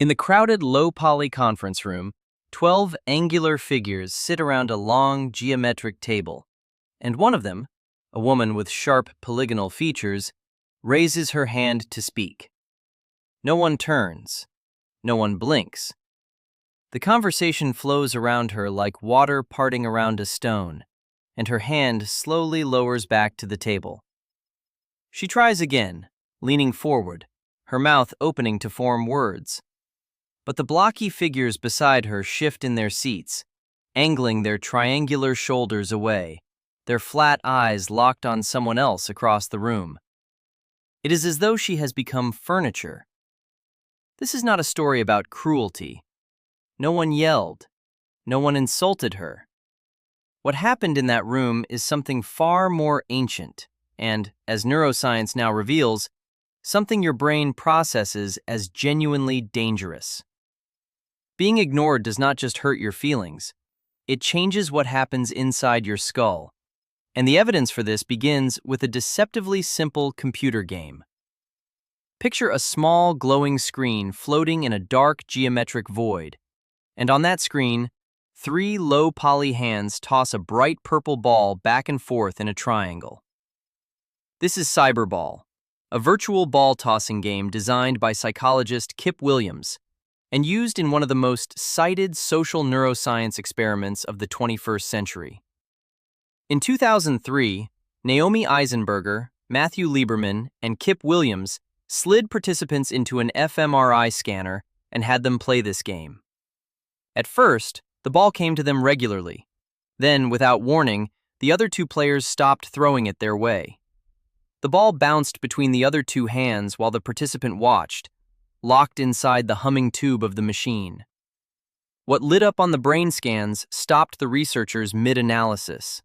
In the crowded low-poly conference room, 12 angular figures sit around a long geometric table, and one of them, a woman with sharp polygonal features, raises her hand to speak. No one turns. No one blinks. The conversation flows around her like water parting around a stone, and her hand slowly lowers back to the table. She tries again, leaning forward, her mouth opening to form words. But the blocky figures beside her shift in their seats, angling their triangular shoulders away, their flat eyes locked on someone else across the room. It is as though she has become furniture. This is not a story about cruelty. No one yelled. No one insulted her. What happened in that room is something far more ancient and, as neuroscience now reveals, something your brain processes as genuinely dangerous. Being ignored does not just hurt your feelings. It changes what happens inside your skull. And the evidence for this begins with a deceptively simple computer game. Picture a small glowing screen floating in a dark geometric void. And on that screen, 3 low-poly hands toss a bright purple ball back and forth in a triangle. This is Cyberball, a virtual ball-tossing game designed by psychologist Kip Williams and used in one of the most cited social neuroscience experiments of the 21st century. In 2003, Naomi Eisenberger, Matthew Lieberman, and Kip Williams slid participants into an fMRI scanner and had them play this game. At first, the ball came to them regularly. Then, without warning, the other 2 players stopped throwing it their way. The ball bounced between the other 2 hands while the participant watched, locked inside the humming tube of the machine. What lit up on the brain scans stopped the researchers mid-analysis.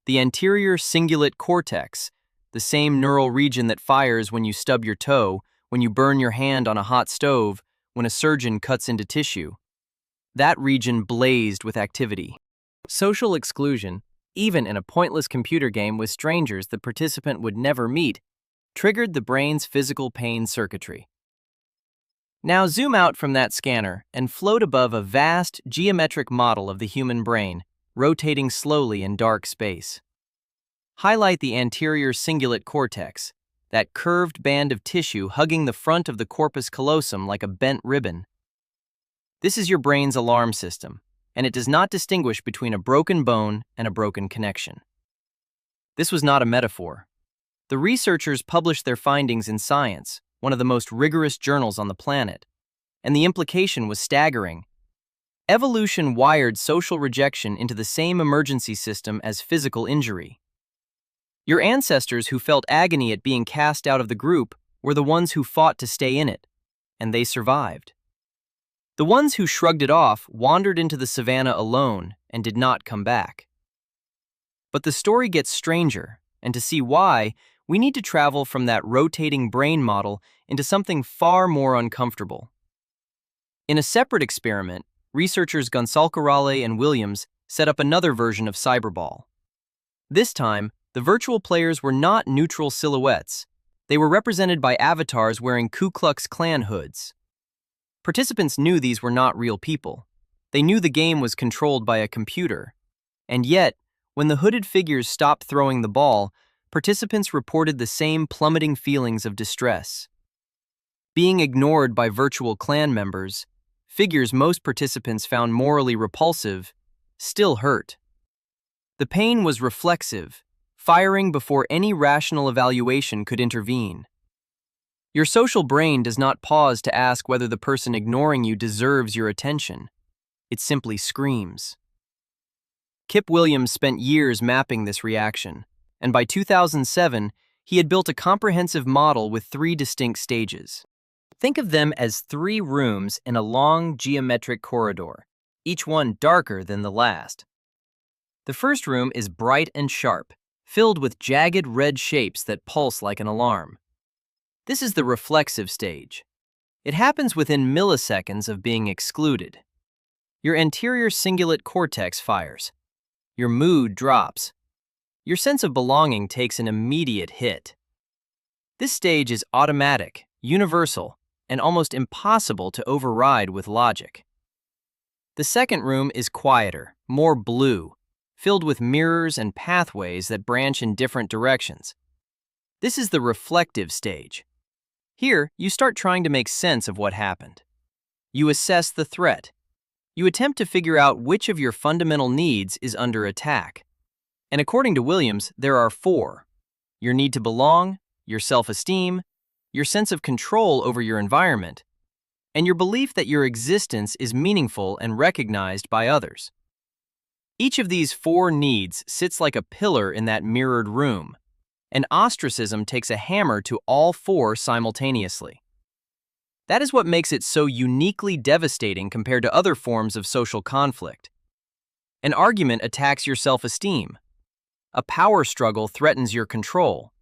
The anterior cingulate cortex, the same neural region that fires when you stub your toe, when you burn your hand on a hot stove, when a surgeon cuts into tissue. That region blazed with activity. Social exclusion, even in a pointless computer game with strangers the participant would never meet, triggered the brain's physical pain circuitry. Now zoom out from that scanner and float above a vast geometric model of the human brain, rotating slowly in dark space. Highlight the anterior cingulate cortex, that curved band of tissue hugging the front of the corpus callosum like a bent ribbon. This is your brain's alarm system, and it does not distinguish between a broken bone and a broken connection. This was not a metaphor. The researchers published their findings in Science, one of the most rigorous journals on the planet, and the implication was staggering. Evolution wired social rejection into the same emergency system as physical injury. Your ancestors who felt agony at being cast out of the group were the ones who fought to stay in it, and they survived. The ones who shrugged it off wandered into the savannah alone and did not come back. But the story gets stranger, and to see why, we need to travel from that rotating brain model into something far more uncomfortable. In a separate experiment, researchers Gonsalcarale and Williams set up another version of Cyberball. This time, the virtual players were not neutral silhouettes. They were represented by avatars wearing Ku Klux Klan hoods. Participants knew these were not real people. They knew the game was controlled by a computer. And yet, when the hooded figures stopped throwing the ball, participants reported the same plummeting feelings of distress. Being ignored by virtual Klan members, figures most participants found morally repulsive, still hurt. The pain was reflexive, firing before any rational evaluation could intervene. Your social brain does not pause to ask whether the person ignoring you deserves your attention. It simply screams. Kip Williams spent years mapping this reaction, and by 2007, he had built a comprehensive model with 3 distinct stages. Think of them as 3 rooms in a long geometric corridor, each one darker than the last. The first room is bright and sharp, filled with jagged red shapes that pulse like an alarm. This is the reflexive stage. It happens within milliseconds of being excluded. Your anterior cingulate cortex fires. Your mood drops. Your sense of belonging takes an immediate hit. This stage is automatic, universal, and almost impossible to override with logic. The second room is quieter, more blue, filled with mirrors and pathways that branch in different directions. This is the reflective stage. Here, you start trying to make sense of what happened. You assess the threat. You attempt to figure out which of your fundamental needs is under attack. And according to Williams, there are 4: your need to belong, your self-esteem, your sense of control over your environment, and your belief that your existence is meaningful and recognized by others. Each of these 4 needs sits like a pillar in that mirrored room, and ostracism takes a hammer to all 4 simultaneously. That is what makes it so uniquely devastating compared to other forms of social conflict. An argument attacks your self-esteem. A power struggle threatens your control.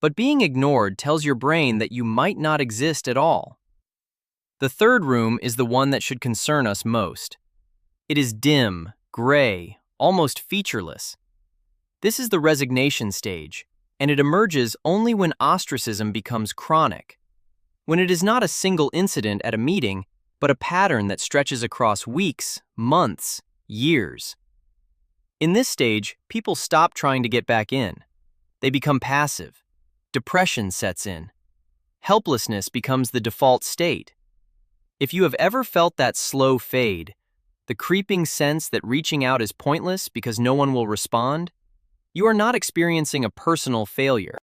But being ignored tells your brain that you might not exist at all. The third room is the one that should concern us most. It is dim, gray, almost featureless. This is the resignation stage, and it emerges only when ostracism becomes chronic. When it is not a single incident at a meeting, but a pattern that stretches across weeks, months, years. In this stage, people stop trying to get back in. They become passive. Depression sets in. Helplessness becomes the default state. If you have ever felt that slow fade, the creeping sense that reaching out is pointless because no one will respond, you are not experiencing a personal failure.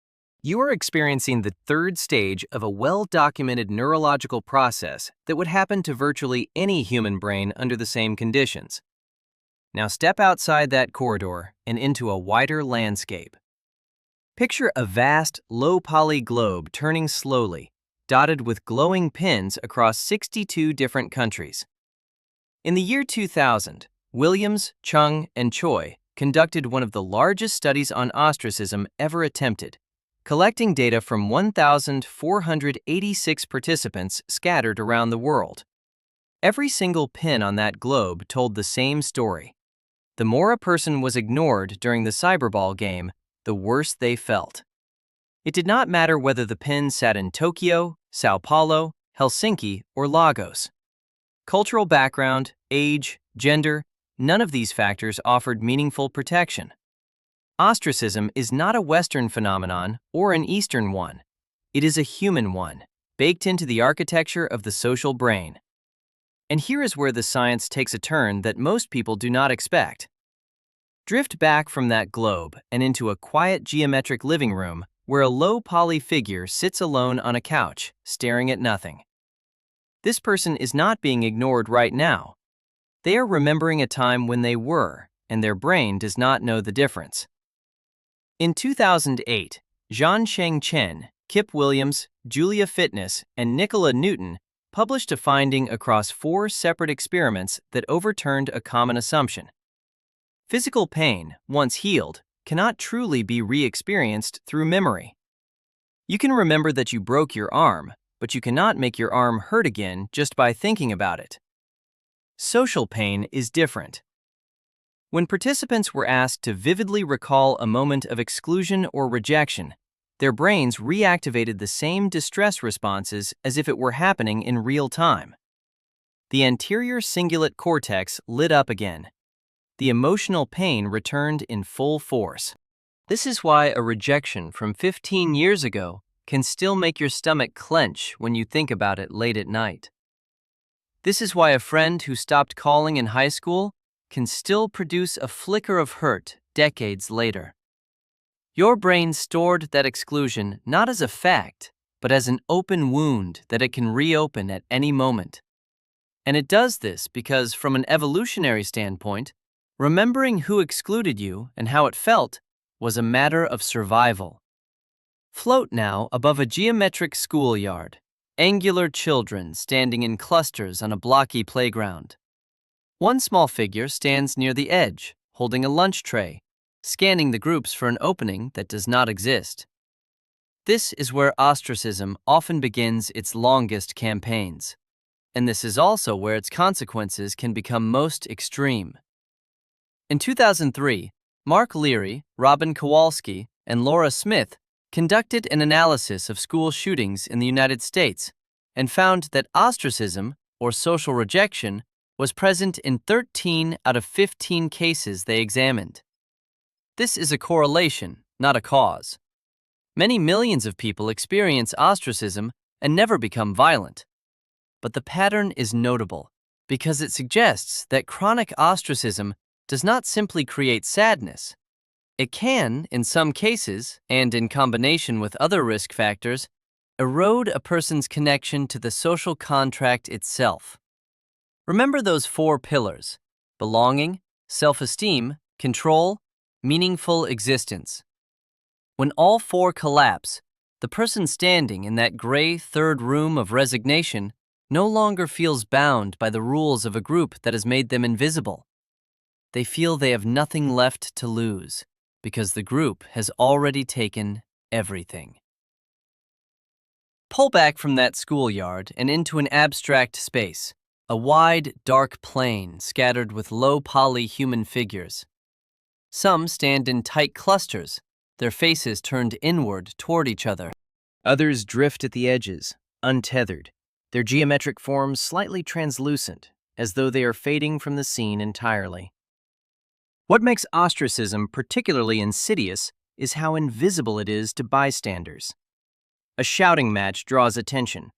You are experiencing the third stage of a well-documented neurological process that would happen to virtually any human brain under the same conditions. Now step outside that corridor and into a wider landscape. Picture a vast, low-poly globe turning slowly, dotted with glowing pins across 62 different countries. In the year 2000, Williams, Chung, and Choi conducted one of the largest studies on ostracism ever attempted, collecting data from 1,486 participants scattered around the world. Every single pin on that globe told the same story. The more a person was ignored during the Cyberball game, the worse they felt. It did not matter whether the pin sat in Tokyo, Sao Paulo, Helsinki, or Lagos. Cultural background, age, gender, none of these factors offered meaningful protection. Ostracism is not a Western phenomenon or an Eastern one. It is a human one, baked into the architecture of the social brain. And here is where the science takes a turn that most people do not expect. Drift back from that globe and into a quiet geometric living room where a low-poly figure sits alone on a couch, staring at nothing. This person is not being ignored right now. They are remembering a time when they were, and their brain does not know the difference. In 2008, Zhansheng Chen, Kip Williams, Julia Fitness, and Nicola Newton published a finding across 4 separate experiments that overturned a common assumption. Physical pain, once healed, cannot truly be re-experienced through memory. You can remember that you broke your arm, but you cannot make your arm hurt again just by thinking about it. Social pain is different. When participants were asked to vividly recall a moment of exclusion or rejection, their brains reactivated the same distress responses as if it were happening in real time. The anterior cingulate cortex lit up again. The emotional pain returned in full force. This is why a rejection from 15 years ago can still make your stomach clench when you think about it late at night. This is why a friend who stopped calling in high school can still produce a flicker of hurt decades later. Your brain stored that exclusion not as a fact, but as an open wound that it can reopen at any moment. And it does this because, from an evolutionary standpoint, remembering who excluded you and how it felt was a matter of survival. Float now above a geometric schoolyard, angular children standing in clusters on a blocky playground. One small figure stands near the edge, holding a lunch tray, scanning the groups for an opening that does not exist. This is where ostracism often begins its longest campaigns, and this is also where its consequences can become most extreme. In 2003, Mark Leary, Robin Kowalski, and Laura Smith conducted an analysis of school shootings in the United States and found that ostracism, or social rejection, was present in 13 out of 15 cases they examined. This is a correlation, not a cause. Many millions of people experience ostracism and never become violent. But the pattern is notable because it suggests that chronic ostracism does not simply create sadness. It can, in some cases, and in combination with other risk factors, erode a person's connection to the social contract itself. Remember those 4 pillars: belonging, self-esteem, control, meaningful existence. When all 4 collapse, the person standing in that gray third room of resignation no longer feels bound by the rules of a group that has made them invisible. They feel they have nothing left to lose because the group has already taken everything. Pull back from that schoolyard and into an abstract space, a wide, dark plain scattered with low-poly human figures. Some stand in tight clusters, their faces turned inward toward each other. Others drift at the edges, untethered, their geometric forms slightly translucent, as though they are fading from the scene entirely. What makes ostracism particularly insidious is how invisible it is to bystanders. A shouting match draws attention.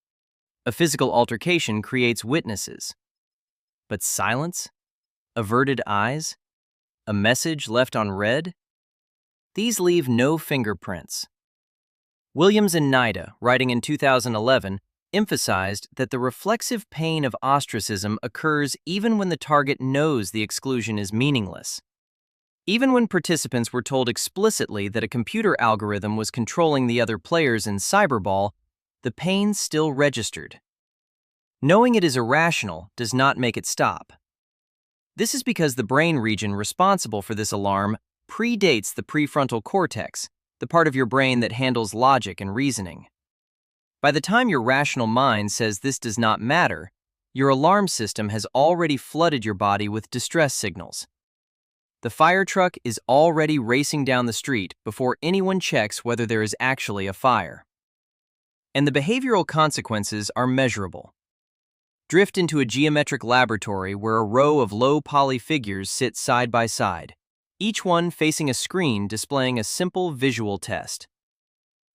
A physical altercation creates witnesses. But silence? Averted eyes? A message left unread? These leave no fingerprints. Williams and Nida, writing in 2011, emphasized that the reflexive pain of ostracism occurs even when the target knows the exclusion is meaningless. Even when participants were told explicitly that a computer algorithm was controlling the other players in Cyberball, the pain still registered. Knowing it is irrational does not make it stop. This is because the brain region responsible for this alarm predates the prefrontal cortex, the part of your brain that handles logic and reasoning. By the time your rational mind says this does not matter, your alarm system has already flooded your body with distress signals. The fire truck is already racing down the street before anyone checks whether there is actually a fire. And the behavioral consequences are measurable. Drift into a geometric laboratory where a row of low-poly figures sit side by side, each one facing a screen displaying a simple visual test.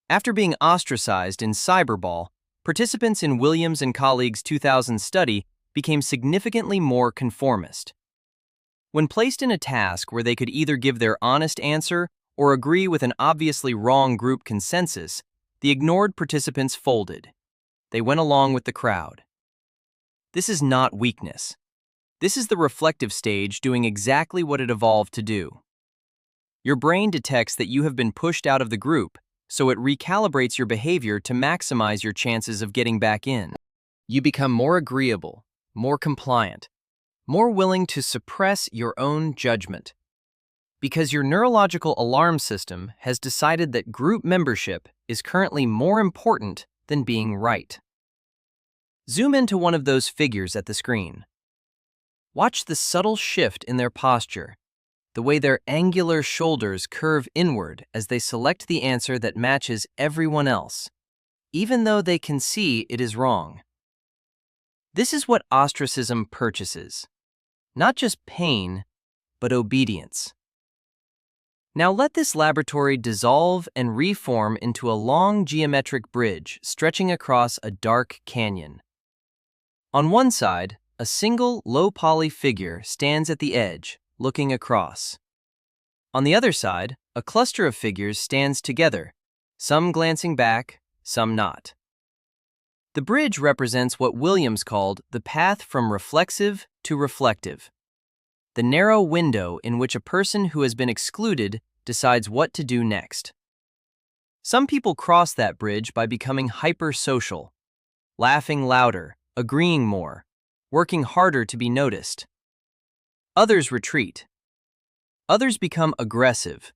After being ostracized in Cyberball, participants in Williams and colleagues' 2000 study became significantly more conformist. When placed in a task where they could either give their honest answer or agree with an obviously wrong group consensus, the ignored participants folded. They went along with the crowd. This is not weakness. This is the reflective stage doing exactly what it evolved to do. Your brain detects that you have been pushed out of the group, so it recalibrates your behavior to maximize your chances of getting back in. You become more agreeable, more compliant, more willing to suppress your own judgment. Because your neurological alarm system has decided that group membership is currently more important than being right. Zoom into one of those figures at the screen. Watch the subtle shift in their posture, the way their angular shoulders curve inward as they select the answer that matches everyone else, even though they can see it is wrong. This is what ostracism purchases. Not just pain, but obedience. Now let this laboratory dissolve and reform into a long geometric bridge stretching across a dark canyon. On one side, a single low-poly figure stands at the edge, looking across. On the other side, a cluster of figures stands together, some glancing back, some not. The bridge represents what Williams called the path from reflexive to reflective, the narrow window in which a person who has been excluded decides what to do next. Some people cross that bridge by becoming hypersocial, laughing louder, agreeing more, working harder to be noticed. Others retreat. Others become aggressive,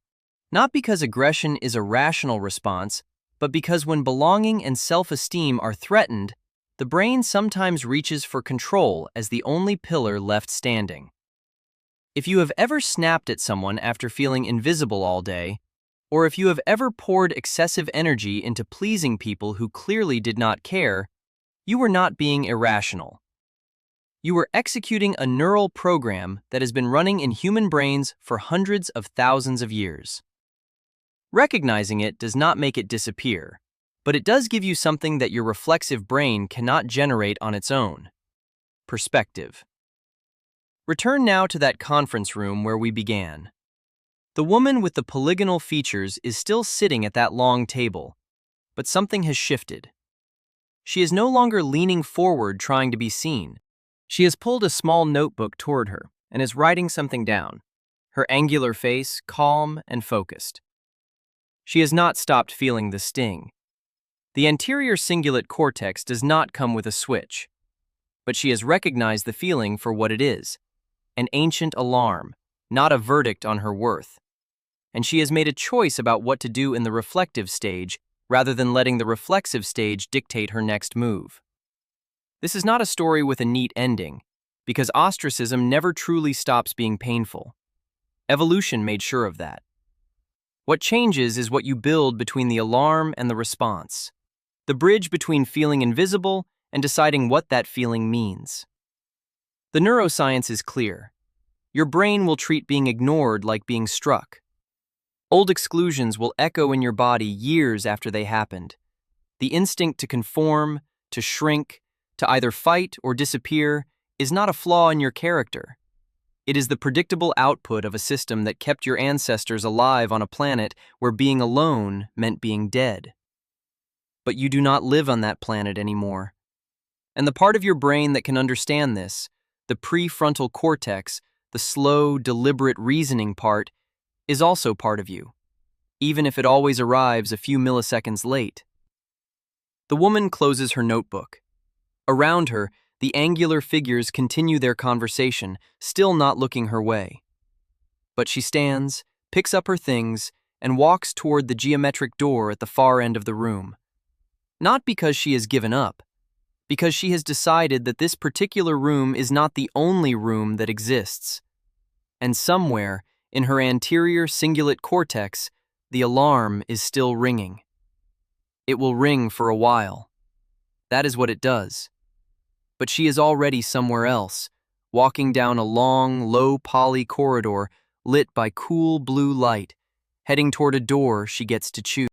not because aggression is a rational response, but because when belonging and self-esteem are threatened, the brain sometimes reaches for control as the only pillar left standing. If you have ever snapped at someone after feeling invisible all day, or if you have ever poured excessive energy into pleasing people who clearly did not care, You were not being irrational. You were executing a neural program that has been running in human brains for hundreds of thousands of years. Recognizing it does not make it disappear, but it does give you something that your reflexive brain cannot generate on its own: perspective. Return now to that conference room where we began. The woman with the polygonal features is still sitting at that long table, but something has shifted. She is no longer leaning forward trying to be seen. She has pulled a small notebook toward her and is writing something down, her angular face calm and focused. She has not stopped feeling the sting. The anterior cingulate cortex does not come with a switch, but she has recognized the feeling for what it is: an ancient alarm, not a verdict on her worth. And she has made a choice about what to do in the reflective stage rather than letting the reflexive stage dictate her next move. This is not a story with a neat ending, because ostracism never truly stops being painful. Evolution made sure of that. What changes is what you build between the alarm and the response, the bridge between feeling invisible and deciding what that feeling means. The neuroscience is clear. Your brain will treat being ignored like being struck. Old exclusions will echo in your body years after they happened. The instinct to conform, to shrink, to either fight or disappear is not a flaw in your character. It is the predictable output of a system that kept your ancestors alive on a planet where being alone meant being dead. But you do not live on that planet anymore. And the part of your brain that can understand this, the prefrontal cortex, the slow, deliberate reasoning part, is also part of you, even if it always arrives a few milliseconds late. The woman closes her notebook. Around her, the angular figures continue their conversation, still not looking her way. But she stands, picks up her things, and walks toward the geometric door at the far end of the room. Not because she has given up, because she has decided that this particular room is not the only room that exists. And somewhere, in her anterior cingulate cortex, the alarm is still ringing. It will ring for a while. That is what it does. But she is already somewhere else, walking down a long, low-poly corridor lit by cool blue light, heading toward a door she gets to choose.